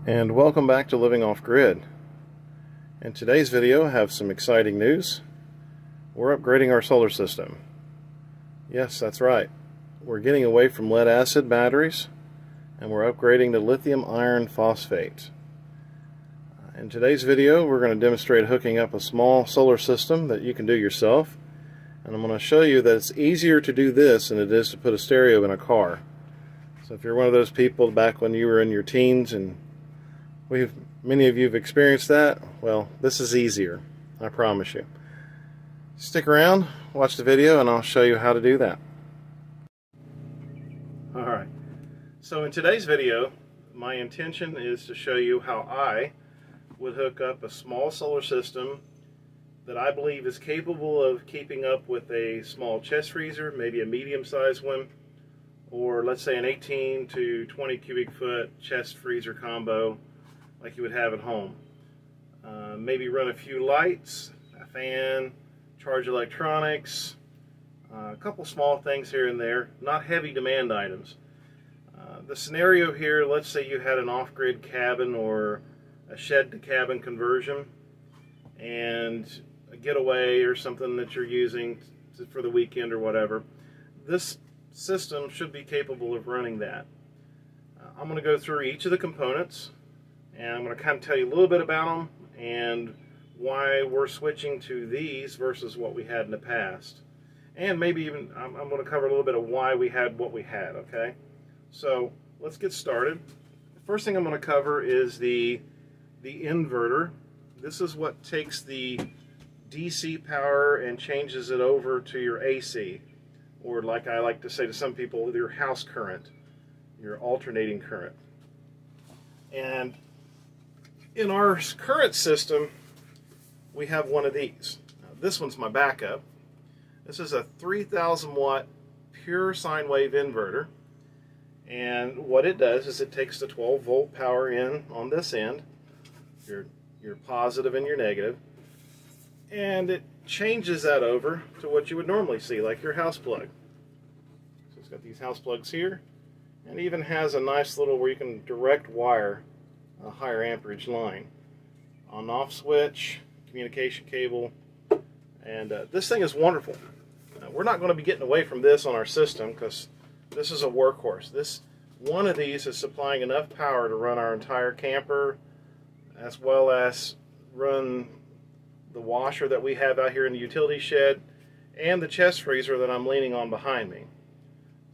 And welcome back to Living Off Grid. In today's video I have some exciting news. We're upgrading our solar system. Yes, that's right. We're getting away from lead acid batteries and we're upgrading to lithium iron phosphate. In today's video we're going to demonstrate hooking up a small solar system that you can do yourself, and I'm going to show you that it's easier to do this than it is to put a stereo in a car. So if you're one of those people back when you were in your teens, and many of you have experienced that, well, this is easier, I promise you. Stick around, watch the video, and I'll show you how to do that. Alright, so in today's video, my intention is to show you how I would hook up a small solar system that I believe is capable of keeping up with a small chest freezer, maybe a medium-sized one, or let's say an 18 to 20 cubic foot chest freezer combo like you would have at home. Maybe run a few lights, a fan, charge electronics, a couple small things here and there, not heavy demand items. The scenario here, let's say you had an off-grid cabin or a shed to cabin conversion and a getaway or something that you're using for the weekend or whatever. This system should be capable of running that. I'm going to go through each of the components, and I'm going to kind of tell you a little bit about them and why we're switching to these versus what we had in the past. And maybe even I'm going to cover a little bit of why we had what we had, okay? So let's get started. The first thing I'm going to cover is the inverter. This is what takes the DC power and changes it over to your AC, or like I like to say to some people, your house current, your alternating current. And in our current system, we have one of these. Now, this one's my backup. This is a 3,000 watt pure sine wave inverter. And what it does is it takes the 12 volt power in on this end, your positive and your negative, and it changes that over to what you would normally see, like your house plug. So it's got these house plugs here, and it even has a nice little where you can direct wire a higher amperage line. On-off switch, communication cable, and this thing is wonderful. We're not going to be getting away from this on our system because this is a workhorse. One of these is supplying enough power to run our entire camper, as well as run the washer that we have out here in the utility shed and the chest freezer that I'm leaning on behind me.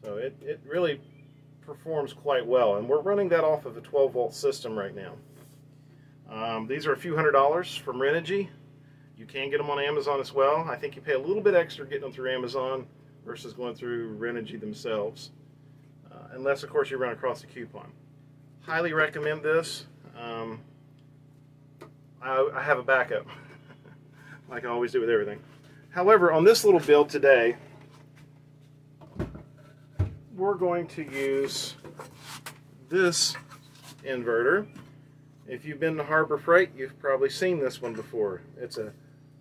So it really performs quite well, and we're running that off of a 12 volt system right now. These are a few $100s from Renogy. You can get them on Amazon as well. I think you pay a little bit extra getting them through Amazon versus going through Renogy themselves, unless of course you run across a coupon. Highly recommend this. I have a backup like I always do with everything. However, on this little build today, we're going to use this inverter. If you've been to Harbor Freight, you've probably seen this one before. It's a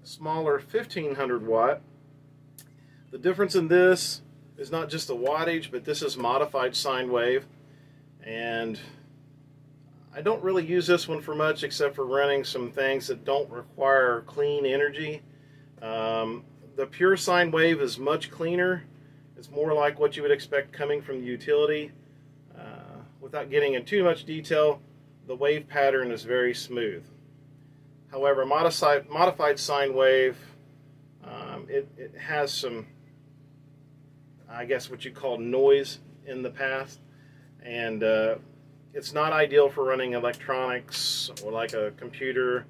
smaller 1500 watt. The difference in this is not just the wattage, but this is modified sine wave, and I don't really use this one for much except for running some things that don't require clean energy. The pure sine wave is much cleaner. It's more like what you would expect coming from the utility. Without getting into too much detail, the wave pattern is very smooth. However, modified sine wave, it has some, I guess what you call noise in the past, and it's not ideal for running electronics or like a computer,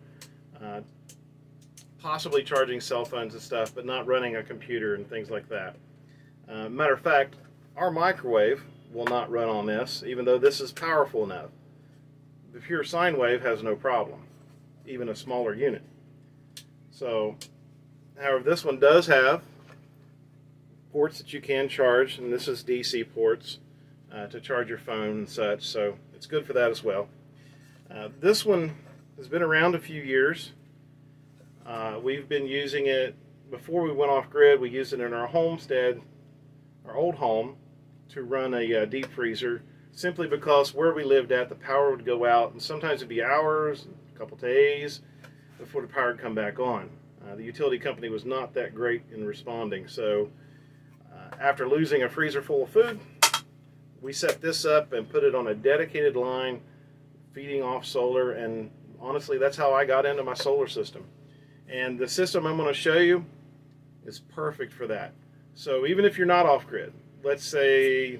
possibly charging cell phones and stuff, but not running a computer and things like that. Matter of fact, our microwave will not run on this, even though this is powerful enough. The pure sine wave has no problem, even a smaller unit. So, however, this one does have ports that you can charge, and this is DC ports to charge your phone and such, so it's good for that as well. This one has been around a few years. We've been using it before we went off grid. We used it in our homestead, our old home, to run a deep freezer simply because where we lived at, the power would go out, and sometimes it'd be hours, a couple days, before the power would come back on. The utility company was not that great in responding, so after losing a freezer full of food, we set this up and put it on a dedicated line feeding off solar, and honestly, that's how I got into my solar system. And the system I'm going to show you is perfect for that. So even if you're not off-grid, let's say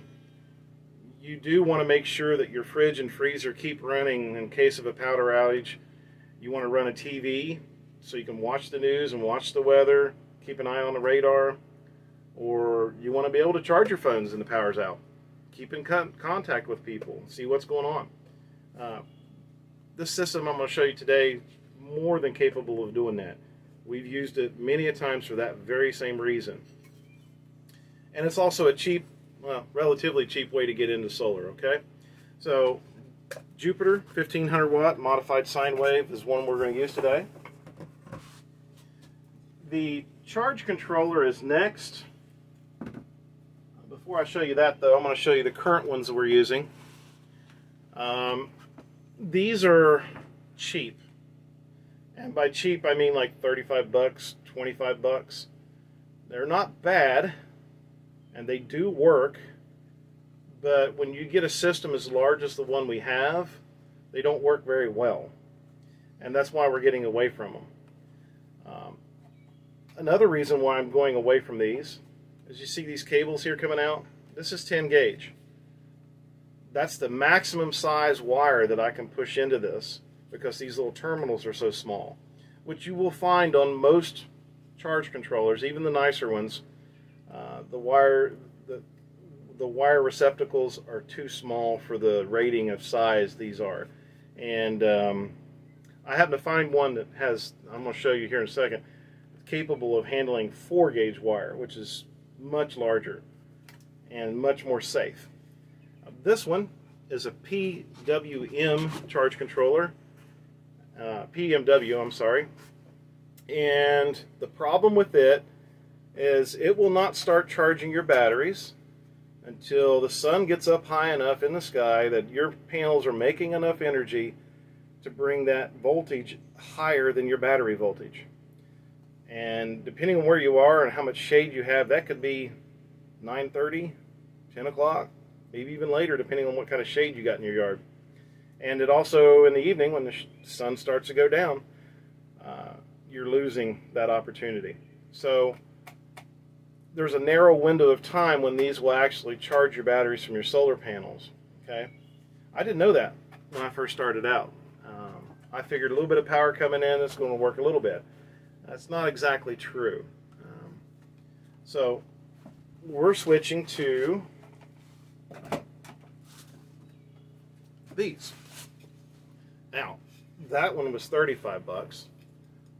you do want to make sure that your fridge and freezer keep running in case of a power outage. You want to run a TV so you can watch the news and watch the weather, keep an eye on the radar, or you want to be able to charge your phones when the power's out. Keep in contact with people, see what's going on. This system I'm going to show you today, more than capable of doing that. We've used it many a times for that very same reason. And it's also a cheap, well, relatively cheap way to get into solar, okay? So, Jupiter 1500 watt modified sine wave is one we're going to use today. The charge controller is next. Before I show you that though, I'm going to show you the current ones that we're using. These are cheap. And by cheap I mean like 35 bucks, 25 bucks. They're not bad and they do work, but when you get a system as large as the one we have, they don't work very well. And that's why we're getting away from them. Another reason why I'm going away from these is you see these cables here coming out. This is 10 gauge. That's the maximum size wire that I can push into this because these little terminals are so small, which you will find on most charge controllers, even the nicer ones. The wire receptacles are too small for the rating of size these are. And I happen to find one that has, I'm going to show you here in a second, capable of handling 4 gauge wire, which is much larger and much more safe. This one is a PWM charge controller, PMW, I'm sorry. And the problem with it is it will not start charging your batteries until the sun gets up high enough in the sky that your panels are making enough energy to bring that voltage higher than your battery voltage. And depending on where you are and how much shade you have, that could be 9:30, 10 o'clock, maybe even later, depending on what kind of shade you got in your yard. And it also, in the evening, when the sun starts to go down, you're losing that opportunity. So there's a narrow window of time when these will actually charge your batteries from your solar panels. Okay, I didn't know that when I first started out. I figured a little bit of power coming in, it's going to work a little bit. That's not exactly true. So we're switching to these. Now, that one was 35 bucks.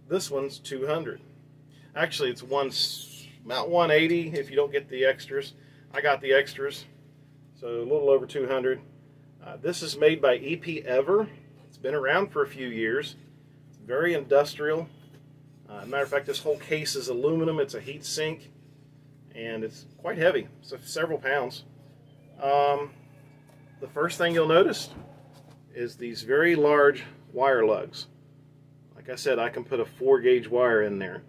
This one's 200. Actually, it's about 180 if you don't get the extras. I got the extras, so a little over 200. This is made by EPever. It's been around for a few years. It's very industrial. Matter of fact, this whole case is aluminum. It's a heat sink, and it's quite heavy, so several pounds. The first thing you'll notice is these very large wire lugs. Like I said, I can put a 4 gauge wire in there.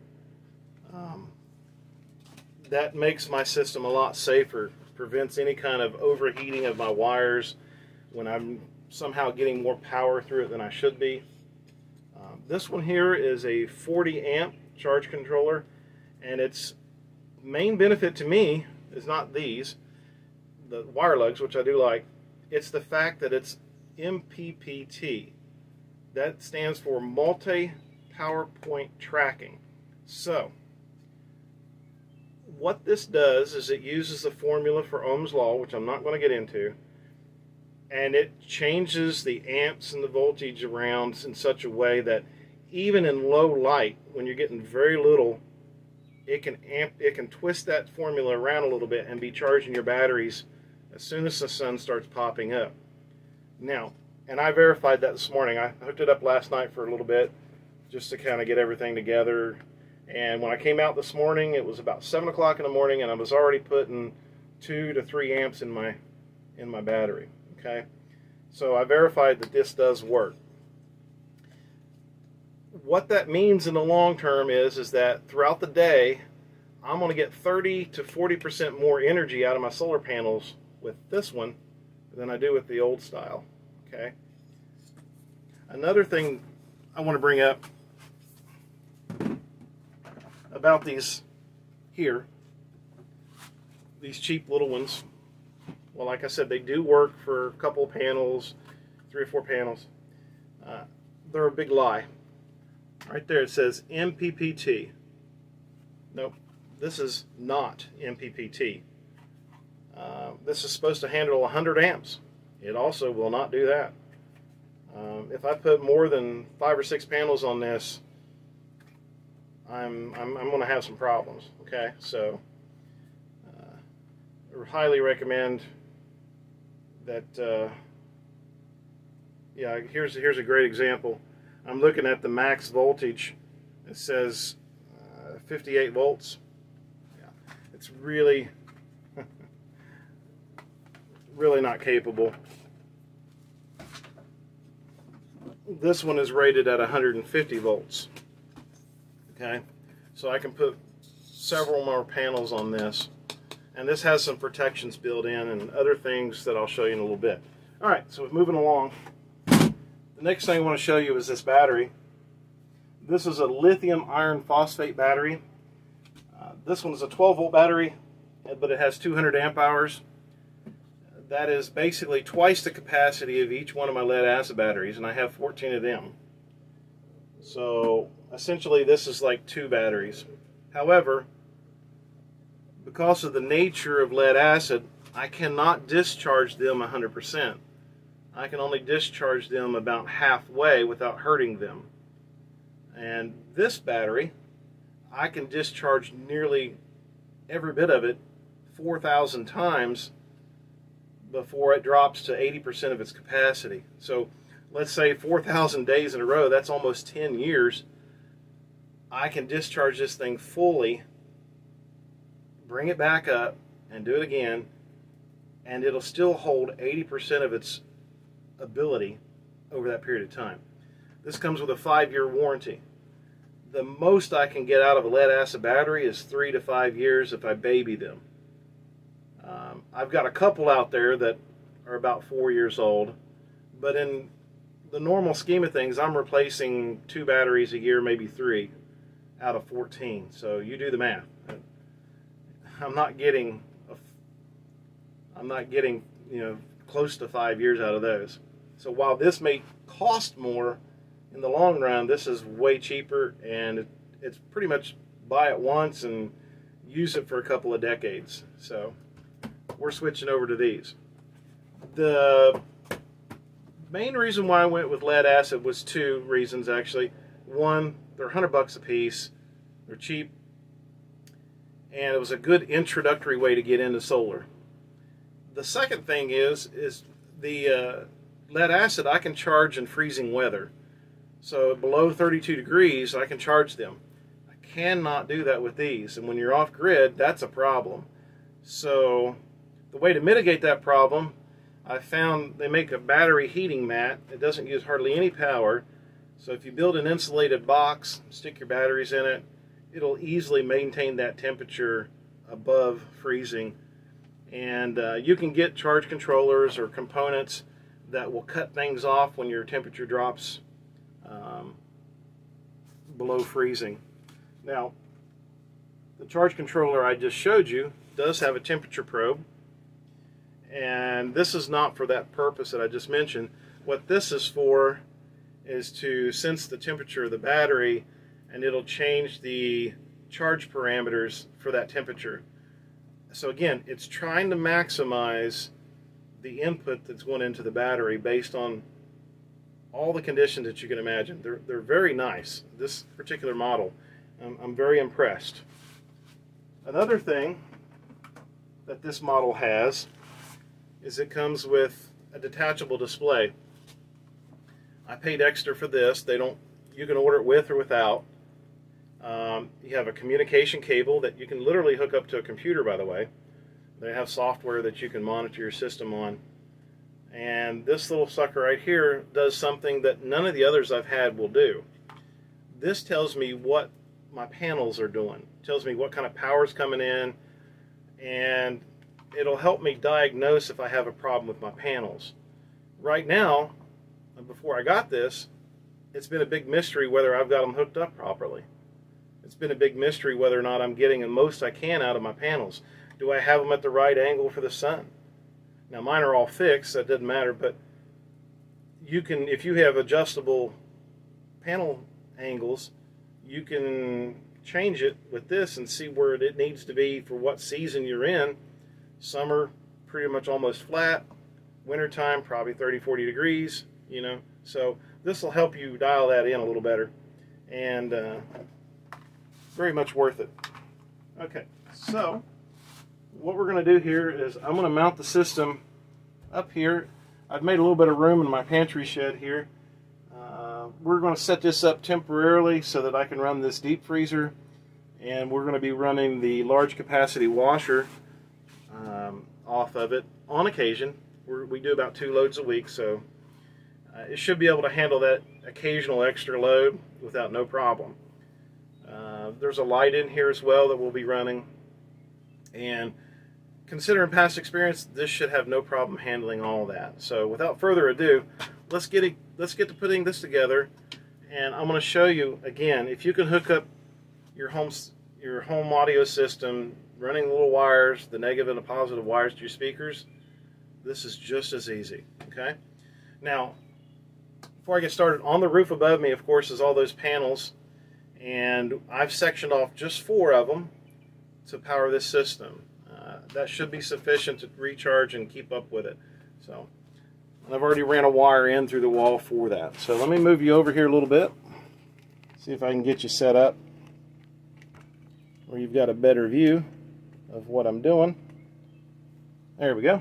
That makes my system a lot safer, prevents any kind of overheating of my wires when I'm somehow getting more power through it than I should be. This one here is a 40 amp charge controller, and its main benefit to me is not these, the wire lugs, which I do like. It's the fact that it's MPPT. That stands for multi-power point tracking. So what this does is it uses the formula for Ohm's law, which I'm not going to get into, and it changes the amps and the voltage around in such a way that even in low light, when you're getting very little, it can twist that formula around a little bit and be charging your batteries as soon as the sun starts popping up. Now, and I verified that this morning. I hooked it up last night for a little bit just to kind of get everything together. And when I came out this morning, it was about 7 o'clock in the morning, and I was already putting 2 to 3 amps in my battery. Okay, so I verified that this does work. What that means in the long term is that throughout the day, I'm going to get 30 to 40% more energy out of my solar panels with this one than I do with the old style. Okay. Another thing I want to bring up about these here, these cheap little ones. Well, like I said, they do work for a couple panels, 3 or 4 panels. They're a big lie. Right there it says MPPT. Nope, this is not MPPT. This is supposed to handle 100 amps. It also will not do that. If I put more than 5 or 6 panels on this, I'm going to have some problems. Okay, so I highly recommend that. Yeah, here's a great example. I'm looking at the max voltage. It says 58 volts. Yeah, it's really really not capable. This one is rated at 150 volts. Okay, so I can put several more panels on this, and this has some protections built in and other things that I'll show you in a little bit. All right, so moving along. The next thing I want to show you is this battery. This is a lithium iron phosphate battery. This one is a 12 volt battery, but it has 200 amp hours. That is basically twice the capacity of each one of my lead acid batteries, and I have 14 of them. So essentially this is like 2 batteries. However, because of the nature of lead acid, I cannot discharge them 100%. I can only discharge them about halfway without hurting them. And this battery, I can discharge nearly every bit of it 4,000 times before it drops to 80% of its capacity. So let's say 4,000 days in a row, that's almost 10 years. I can discharge this thing fully, bring it back up, and do it again, and it'll still hold 80% of its ability over that period of time. This comes with a 5-year warranty. The most I can get out of a lead acid battery is 3 to 5 years if I baby them. I've got a couple out there that are about 4 years old, but in the normal scheme of things, I'm replacing 2 batteries a year, maybe 3 out of 14. So you do the math. I'm not getting close to 5 years out of those. So while this may cost more, in the long run, this is way cheaper, and it's pretty much buy it once and use it for a couple of decades. So we're switching over to these. The main reason why I went with lead acid was 2 reasons actually. One, they're $100 a piece, they're cheap, and it was a good introductory way to get into solar. The second thing is the lead acid I can charge in freezing weather. So below 32 degrees I can charge them. I cannot do that with these, and when you're off grid, that's a problem. So the way to mitigate that problem, I found they make a battery heating mat. It doesn't use hardly any power. So if you build an insulated box, stick your batteries in it, it'll easily maintain that temperature above freezing. And you can get charge controllers or components that will cut things off when your temperature drops below freezing. Now, the charge controller I just showed you does have a temperature probe, and this is not for that purpose that I just mentioned. What this is for is to sense the temperature of the battery, and it'll change the charge parameters for that temperature. So again, it's trying to maximize the input that's going into the battery based on all the conditions that you can imagine. They're very nice, this particular model. I'm very impressed. Another thing that this model has is it comes with a detachable display. I paid extra for this. You can order it with or without. You have a communication cable that you can literally hook up to a computer, by the way. They have software that you can monitor your system on. And this little sucker right here does something that none of the others I've had will do. This tells me what my panels are doing. It tells me what kind of power is coming in, and it'll help me diagnose if I have a problem with my panels. Right now, before I got this, it's been a big mystery whether I've got them hooked up properly. It's been a big mystery whether or not I'm getting the most I can out of my panels. Do I have them at the right angle for the sun? Now mine are all fixed, that doesn't matter, but you can, if you have adjustable panel angles, you can change it with this and see where it needs to be for what season you're in. Summer, pretty much almost flat. Wintertime, probably 30-40 degrees, you know. So this will help you dial that in a little better, and very much worth it. Okay, so what we're going to do here is I'm going to mount the system up here. I've made a little bit of room in my pantry shed here. We're going to set this up temporarily so that I can run this deep freezer, and we're going to be running the large capacity washer off of it on occasion. We do about 2 loads a week, so it should be able to handle that occasional extra load without no problem. There's a light in here as well that we'll be running, and considering past experience, this should have no problem handling all that. So without further ado, let's get to putting this together, and I'm going to show you again if you can hook up your home audio system, running the little wires, the negative and the positive wires to your speakers. This is just as easy. Okay. Now, before I get started, on the roof above me, of course, is all those panels, and I've sectioned off just 4 of them to power this system. That should be sufficient to recharge and keep up with it. So, I've already ran a wire in through the wall for that. So let me move you over here a little bit, see if I can get you set up where you've got a better view of what I'm doing. There we go.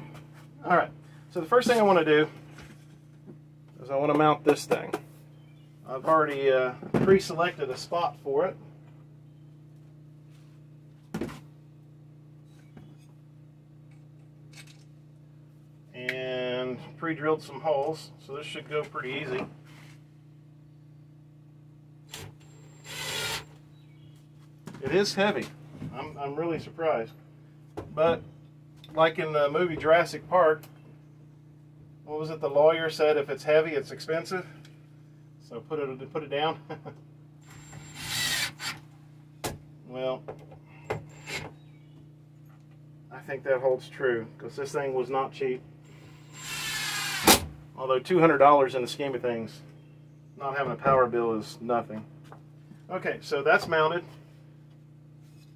All right, so the first thing I want to do is I want to mount this thing. I've already pre-selected a spot for it. And pre-drilled some holes, so this should go pretty easy. It is heavy. I'm really surprised. But like in the movie Jurassic Park, what was it the lawyer said, if it's heavy, it's expensive? So put it down. Well, I think that holds true, because this thing was not cheap. Although $200 in the scheme of things, not having a power bill is nothing. Okay, so that's mounted.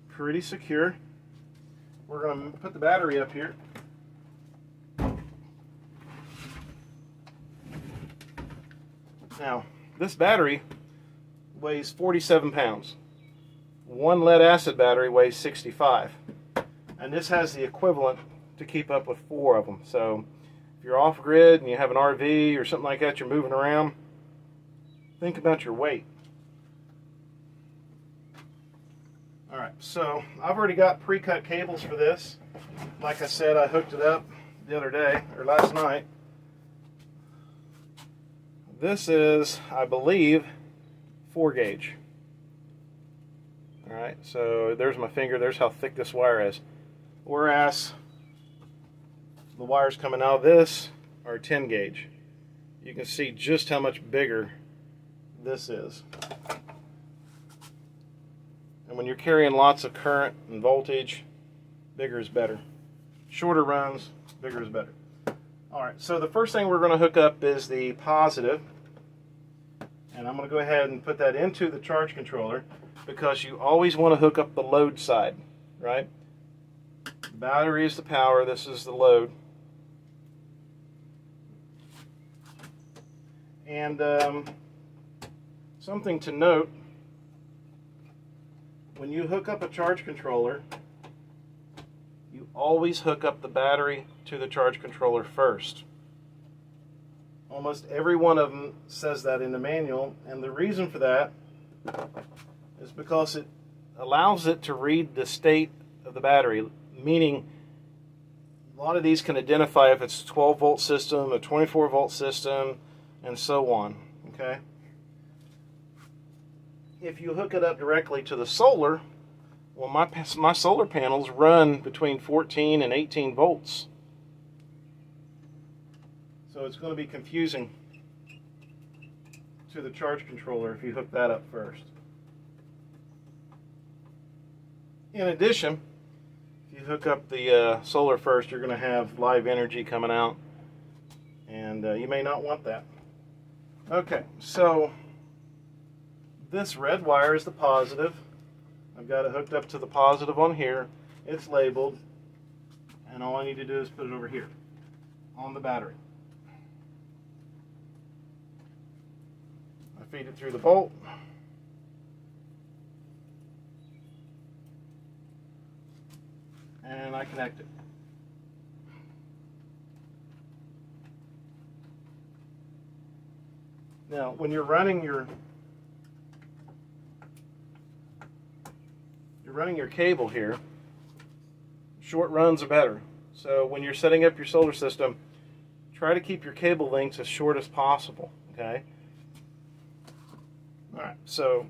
Pretty secure. We're going to put the battery up here. Now, this battery weighs 47 pounds. One lead acid battery weighs 65. And this has the equivalent to keep up with 4 of them. So if you're off grid and you have an RV or something like that, you're moving around, think about your weight. Alright, so I've already got pre-cut cables for this. Like I said, I hooked it up the other day, or last night. This is, I believe, 4 gauge. Alright, so there's my finger, there's how thick this wire is. Whereas the wires coming out of this are 10 gauge. You can see just how much bigger this is. And when you're carrying lots of current and voltage, bigger is better. Shorter runs, bigger is better. Alright, so the first thing we're going to hook up is the positive. And I'm going to go ahead and put that into the charge controller, because you always want to hook up the load side, right? The battery is the power, this is the load. And something to note, when you hook up a charge controller, you always hook up the battery to the charge controller first. Almost every one of them says that in the manual, and the reason for that is because it allows it to read the state of the battery, meaning A lot of these can identify if it's a 12 volt system, a 24 volt system, and so on. Okay. If you hook it up directly to the solar, well, my solar panels run between 14 and 18 volts. So it's going to be confusing to the charge controller if you hook that up first. In addition, if you hook up the solar first, you're going to have live energy coming out, and you may not want that. Okay, so this red wire is the positive. I've got it hooked up to the positive on here. It's labeled, and all I need to do is put it over here on the battery. I feed it through the bolt. And I connect it. Now, when you're running your cable here, short runs are better. So when you're setting up your solar system, try to keep your cable lengths as short as possible, okay? All right, so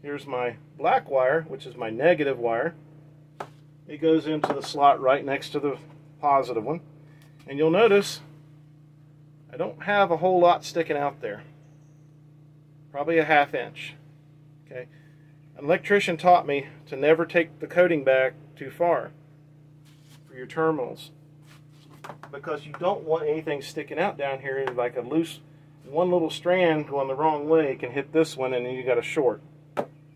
here's my black wire, which is my negative wire. It goes into the slot right next to the positive one. And you'll notice I don't have a whole lot sticking out there. Probably a ½ inch. Okay. An electrician taught me to never take the coating back too far for your terminals, because you don't want anything sticking out down here like a loose, one little strand going the wrong way can hit this one and then you got a short.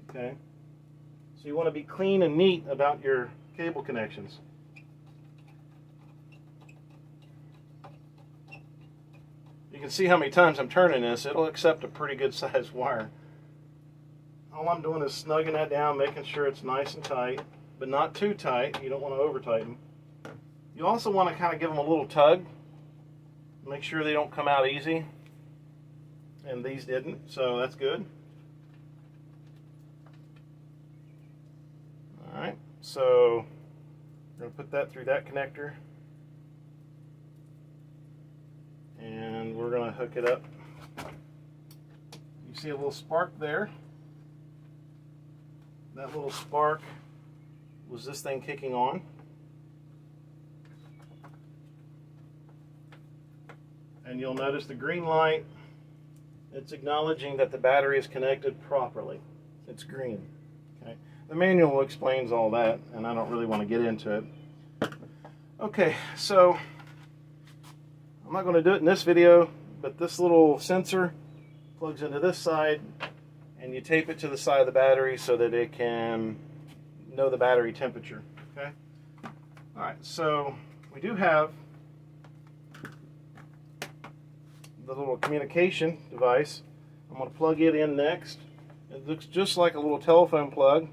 Okay. So you want to be clean and neat about your cable connections. You can see how many times I'm turning this. It'll accept a pretty good sized wire. All I'm doing is snugging that down, making sure it's nice and tight, but not too tight. You don't want to over tighten. You also want to kind of give them a little tug. Make sure they don't come out easy. And these didn't, so that's good. Alright, so we're going to put that through that connector. And we're going to hook it up. You see a little spark there. That little spark was this thing kicking on. And you'll notice the green light, it's acknowledging that the battery is connected properly. It's green. Okay. The manual explains all that, and I don't really want to get into it. Okay, so I'm not going to do it in this video, but this little sensor plugs into this side, and you tape it to the side of the battery so that it can know the battery temperature. Okay. All right. So we do have the little communication device. I'm going to plug it in next. It looks just like a little telephone plug.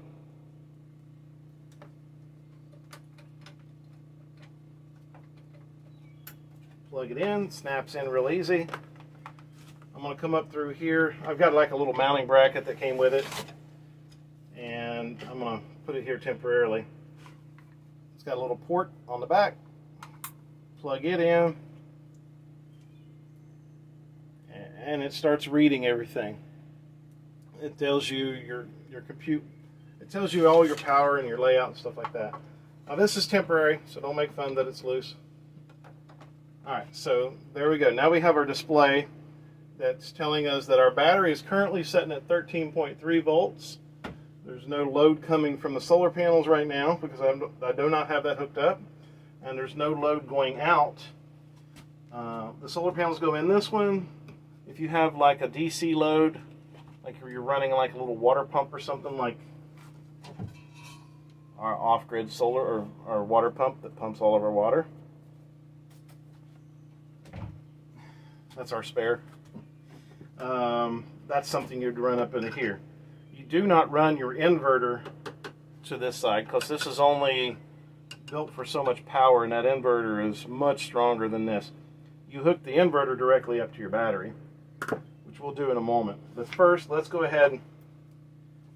Plug it in, snaps in real easy. I'm going to come up through here. I've got like a little mounting bracket that came with it, and I'm going to put it here temporarily. It's got a little port on the back. Plug it in, and it starts reading everything. It tells you your compute. It tells you all your power and your layout and stuff like that. Now this is temporary, so don't make fun that it's loose. Alright, so there we go. Now we have our display that's telling us that our battery is currently sitting at 13.3 volts. There's no load coming from the solar panels right now because I do not have that hooked up. And there's no load going out. The solar panels go in this one. If you have like a DC load, like you're running like a little water pump or something, like our off-grid solar or our water pump that pumps all of our water. That's our spare. That's something you'd run up into here. You do not run your inverter to this side because this is only built for so much power, and that inverter is much stronger than this. You hook the inverter directly up to your battery, which we'll do in a moment. But first, let's go ahead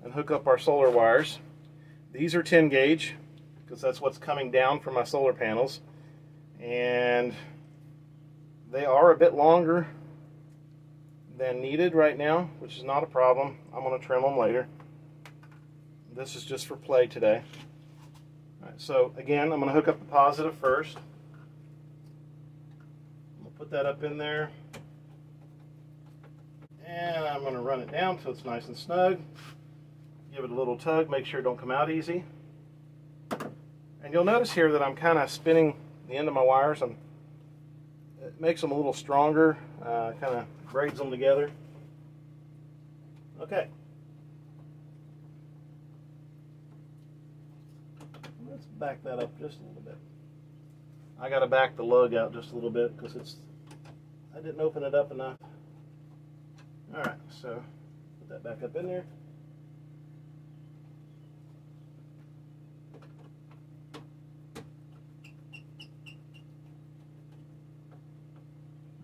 and hook up our solar wires. These are 10 gauge because that's what's coming down from my solar panels. and they are a bit longer than needed right now, which is not a problem. I'm going to trim them later. This is just for play today. All right, so again, I'm going to hook up the positive first. I'm going to put that up in there, and I'm going to run it down so it's nice and snug. Give it a little tug, make sure it don't come out easy. And you'll notice here that I'm kind of spinning the end of my wires. It makes them a little stronger, kind of braids them together. Okay. Let's back that up just a little bit. I got to back the lug out just a little bit because I didn't open it up enough. All right, so put that back up in there.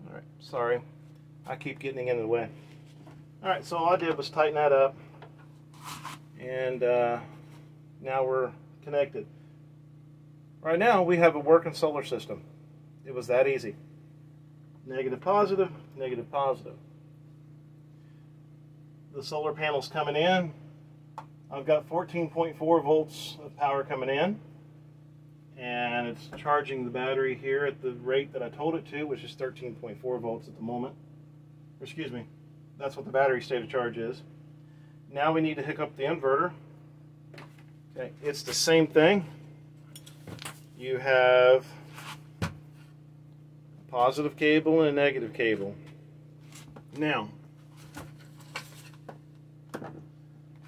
All right, sorry, I keep getting in the way. All right, so all I did was tighten that up, and now we're connected. Right now we have a working solar system. It was that easy. Negative, positive, negative, positive. The solar panel's coming in. I've got 14.4 volts of power coming in, and it's charging the battery here at the rate that I told it to, which is 13.4 volts at the moment. Or excuse me, that's what the battery state of charge is. Now we need to hook up the inverter. Okay, it's the same thing. You have a positive cable and a negative cable. Now,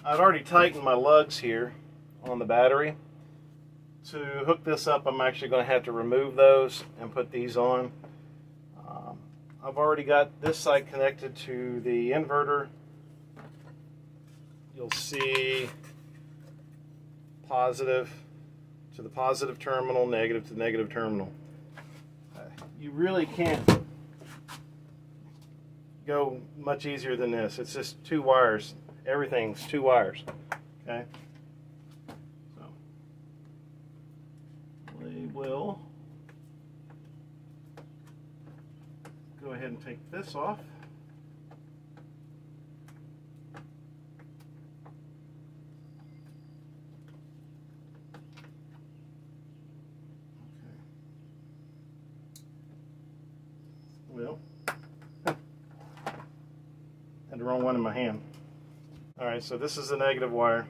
I've already tightened my lugs here on the battery. To hook this up, I'm actually going to have to remove those and put these on. I've already got this side connected to the inverter. You'll see positive to the positive terminal, negative to the negative terminal. You really can't go much easier than this. It's just two wires. Everything's two wires. Okay. So we will go ahead and take this off. Well, had the wrong one in my hand. All right, so this is the negative wire.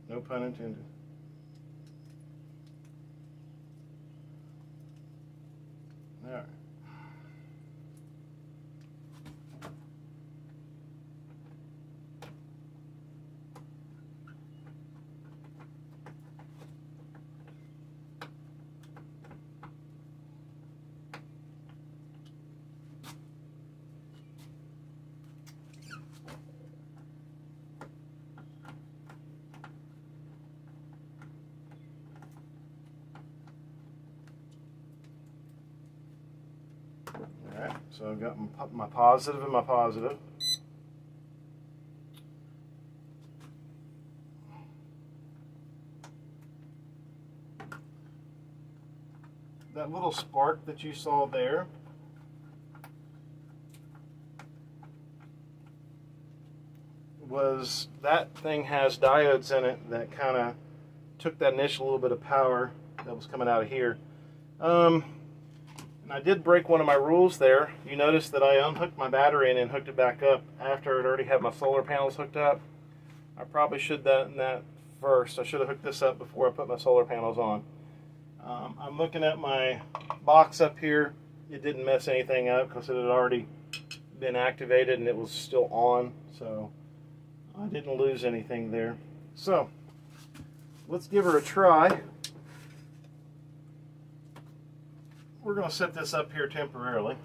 No pun intended. All right. Alright, so I've got my positive and my positive. That little spark that you saw there was, that thing has diodes in it that kind of took that initial little bit of power that was coming out of here. And I did break one of my rules there. You notice that I unhooked my battery and then hooked it back up after I'd already had my solar panels hooked up. I probably should have done that first. I should have hooked this up before I put my solar panels on. I'm looking at my box up here. It didn't mess anything up because it had already been activated and it was still on, so I didn't lose anything there. So let's give her a try. We're going to set this up here temporarily.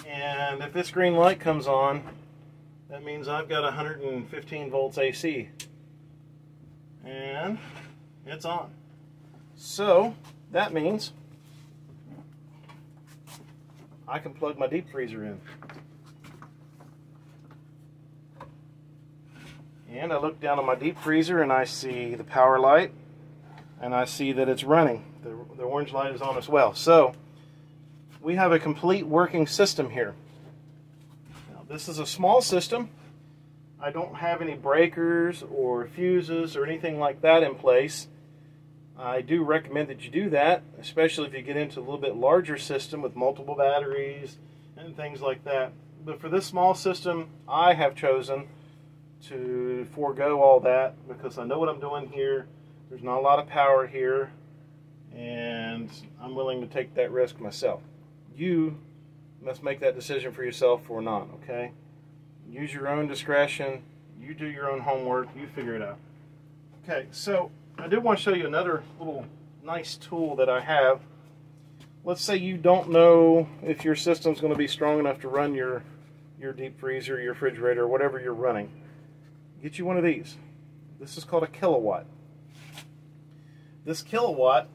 And if this green light comes on, that means I've got 115 volts AC. And it's on. So that means I can plug my deep freezer in. And I look down on my deep freezer and I see the power light, and I see that it's running. The orange light is on as well. So we have a complete working system here. Now, this is a small system. I don't have any breakers or fuses or anything like that in place. I do recommend that you do that, especially if you get into a little bit larger system with multiple batteries and things like that. But for this small system, I have chosen to forego all that because I know what I'm doing here. There's not a lot of power here, and I'm willing to take that risk myself. You must make that decision for yourself or not, okay? Use your own discretion. You do your own homework. You figure it out. Okay, so I do want to show you another little nice tool that I have. Let's say you don't know if your system's going to be strong enough to run your deep freezer, your refrigerator, or whatever you're running. Get you one of these. This is called a kilowatt. This kilowatt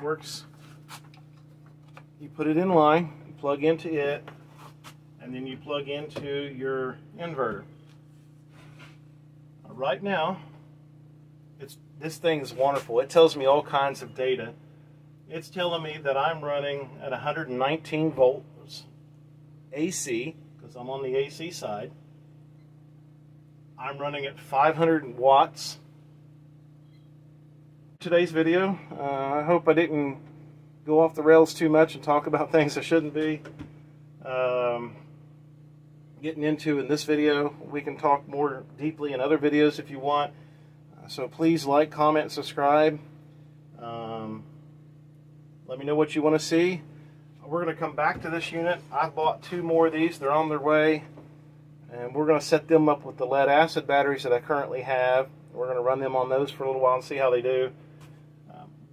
works. You put it in line, you plug into it, and then you plug into your inverter. Right now, this thing is wonderful. It tells me all kinds of data. It's telling me that I'm running at 119 volts AC, because I'm on the AC side. I'm running at 500 watts. Today's video, I hope I didn't go off the rails too much and talk about things I shouldn't be getting into in this video. We can talk more deeply in other videos if you want. So please like, comment, subscribe. Let me know what you want to see. We're going to come back to this unit. I bought 2 more of these. They're on their way. And we're going to set them up with the lead acid batteries that I currently have. We're going to run them on those for a little while and see how they do.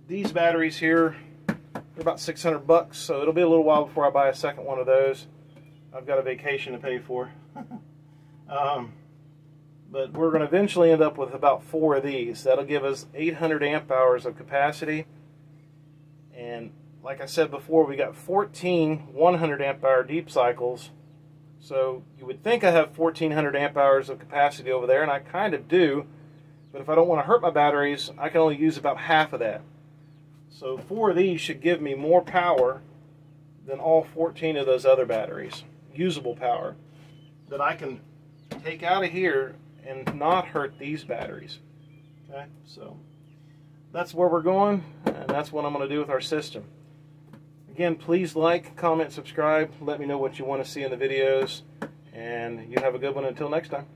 These batteries here, they're about 600 bucks, so it'll be a little while before I buy a second one of those. I've got a vacation to pay for. But we're going to eventually end up with about 4 of these. That'll give us 800 amp hours of capacity. And like I said before, we got 14 100 amp hour deep cycles. So you would think I have 1400 amp hours of capacity over there, and I kind of do. But if I don't want to hurt my batteries, I can only use about half of that. So 4 of these should give me more power than all 14 of those other batteries. Usable power that I can take out of here and not hurt these batteries. Okay, so that's where we're going, and that's what I'm going to do with our system. Again, please like, comment, subscribe. Let me know what you want to see in the videos, and you have a good one until next time.